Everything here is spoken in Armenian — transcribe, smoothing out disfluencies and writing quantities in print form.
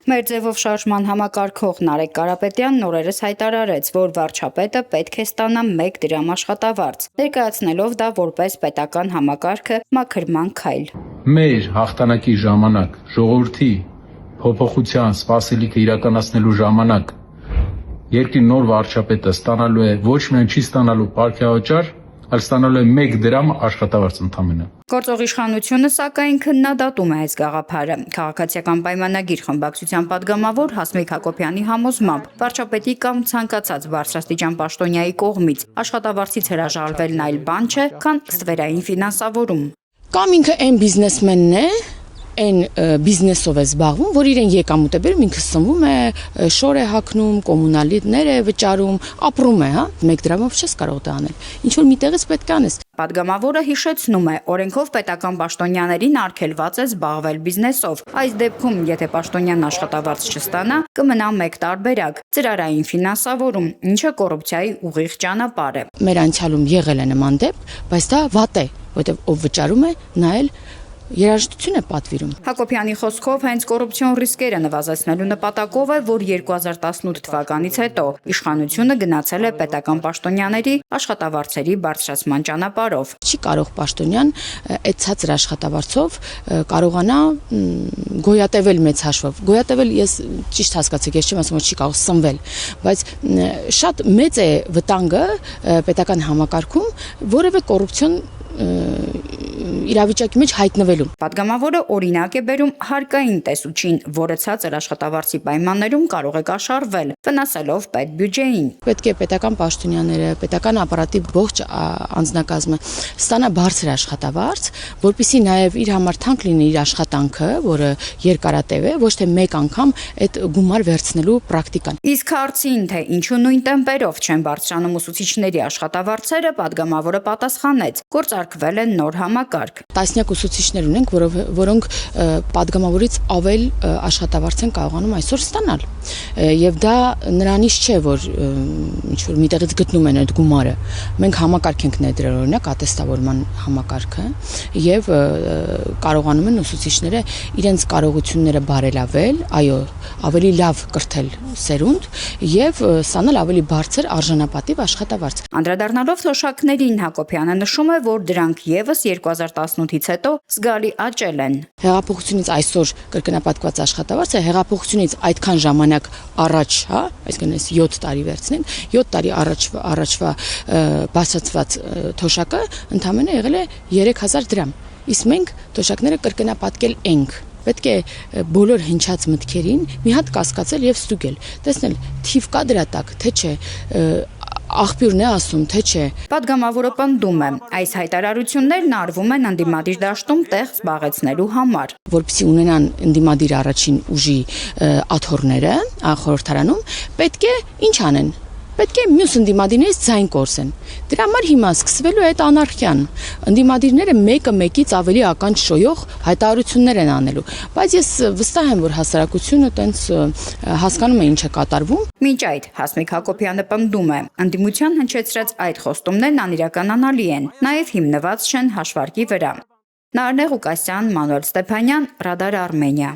Մեր ձևով շարժման համակարգող Նարեկ Կարապետյանն օրերս հայտարարեց, որ վարչապետը պետք է ստանա 1 դրամ աշխատավարձ, ներկայացնելով դա որպես պետական համակարգը մաքրման քայլ։ Մեր հաղթանակի ժամանակ, ժողովրդի փոփոխության սպասելիքը իրականացնելու ժամանակ երկրի նոր վարչապետը ստանալու է ոչ միայն չի ստանալու պարգևաճար, այլ ստանալու է 1 դրամ աշխատավարձ ընդամենը։ Գործող իշխանությունը սակայն քննադատում է այս գաղափարը։ Քաղաքացիական պայմանագիր խմբակցության падգամավոր Հասմիկ Հակոբյանի համոզմամբ վարչապետի կամ ցանկացած բարձրաստիճան պաշտոնյայի կողմից աշխատավարձից հրաժարվելն այլ բան չէ, քան ստվերային ֆինանսավորում։ Կամ ինքը այն բիզնեսմենն է, այն բիզնեսով է զբաղվում, որ իրեն եկամուտ է բերում, ինքը սնվում է, շոր է հագնում, կոմունալիտներ է վճարում, ապրում է, 1 դրամով չես կարող դա անել։ Ինչ որ միտեղից պետք է անես։ Պատգամավորը հիշեցնում է, օրենքով պետական պաշտոնյաներին արգելված է զբաղվել բիզնեսով։ Այս դեպքում, եթե պաշտոնյան աշխատավարձ չստանա, կմնա 1 տարբերակ՝ ծրարային ֆինանսավորում, ինչը կոռուպցիայի ուղիղ ճանապարհ է։ Մեր անցյալում եղել է նման դեպք, բայց դա վատ է, որովհետև ով վճարում է, նա էլ երաժշտություն է պատվիրում։ Հակոբյանի խոսքով հենց կոռուպցիոն ռիսկերը նվազեցնելու նպատակով է, որ 2018 թվականից հետո իշխանությունը գնացել է պետական պաշտոնյաների աշխատավարձերի բարձրացման ճանապարհով։ Չի կարող պաշտոնյան այդ ցածր աշխատավարձով կարողանա գոյատևել մեծ հաշվով։ Գոյատևել ես ճիշտ հասկացեք, ես չեմ ասում, որ չի կարող սնվել, բայց շատ մեծ է վտանգը պետական համակարգում որևէ կոռուպցիոն իրավիճակի մեջ հայտնվելու։ Պատգամավորը օրինակ է բերում հարկային տեսուչին, որը ցածր աշխատավարձի պայմաններում կարող է կաշառվել, վնասելով պետբյուջեին։ Պետք է պետական պաշտոնյաները, պետական ապարատի ողջ անձնակազմը ստանա բարձր աշխատավարձ, որպեսզի նաև իր համար թանկ լինի իր աշխատանքը, որը երկարատև է, ոչ թե 1 անգամ այդ գումար վերցնելու պրակտիկան։ Իսկ հարցին, թե ինչու նույն տեմպերով չեն բարձրանում ուսուցիչների աշխատավարձերը, պատգամավորը պատասխանեց. գործարկվել է նոր համակարգ։ Տասնյակ ուսուցիչներ ունենք, որոնք падգամավորից ավել աշխատավարձ են կարողանում այսօր ստանալ։ Եվ դա նրանից չէ, որ ինչ-որ միտեղից գտնում են այդ գումարը։ Մենք համակարգ ենք ներդրել, օրինակ ատեստավորման համակարգը, եւ կարողանում են ուսուցիչները իրենց կարողությունները բարելավել, այո, ավելի լավ կրթել սերունդ եւ ստանալ ավելի բարձր արժանապատիվ աշխատավարձ։ Անդրադառնալով թոշակներին, Հակոբյանը նշում է, որ դրանք եւս 2018-ից հետո զգալի աճել են։ Հեղափոխությունից այսօր կրկնապատկված աշխատավարձը հեղափոխությունից այդքան ժամանակ առաջ, այսինքն 7 տարի վերցնենք, 7 տարի առաջվա բացացված թոշակը ընդամենը եղել է 3000 դրամ։ Իսկ մենք թոշակները կրկնապատկել ենք։ Պետք է բոլոր հնչած մտքերին մի հատ կասկածել եւ ստուգել, տեսնել թիվ կա դրա տակ, թե չէ, աղբյուրն է ասում, թե չէ։ Պատգամավորը պնդում է, այս հայտարարություններն արվում են ընդդիմադիր դաշտում տեղ զբաղեցնելու համար։ Որպեսզի ունենան ընդդիմադիր առաջին ուժի աթոռները խորհրդարանում, պետք է ինչ անեն։ Պետք է մյուս ընդդիմադիրներից ձայն կորսեն։ Դրա համար հիմա սկսվելու է այդ անարխիան։ Ընդդիմադիրները մեկը մեկից ավելի ականջ շոյող հայտարարություններ են անելու, բայց ես վստահ եմ, որ հասարակությունը տենց հասկանում է ինչ է կատարվում։ Մինչ այդ Հասմիկ Հակոբյանը պնդում է, ընդդիմության հնչեցրած այդ խոստումներն անիրականանալի են, նաև հիմնված չեն հաշվարկի վրա։ Նարնե Ղուկասյան, Մանուել Ստեփանյան, Ռադար Արմենիա։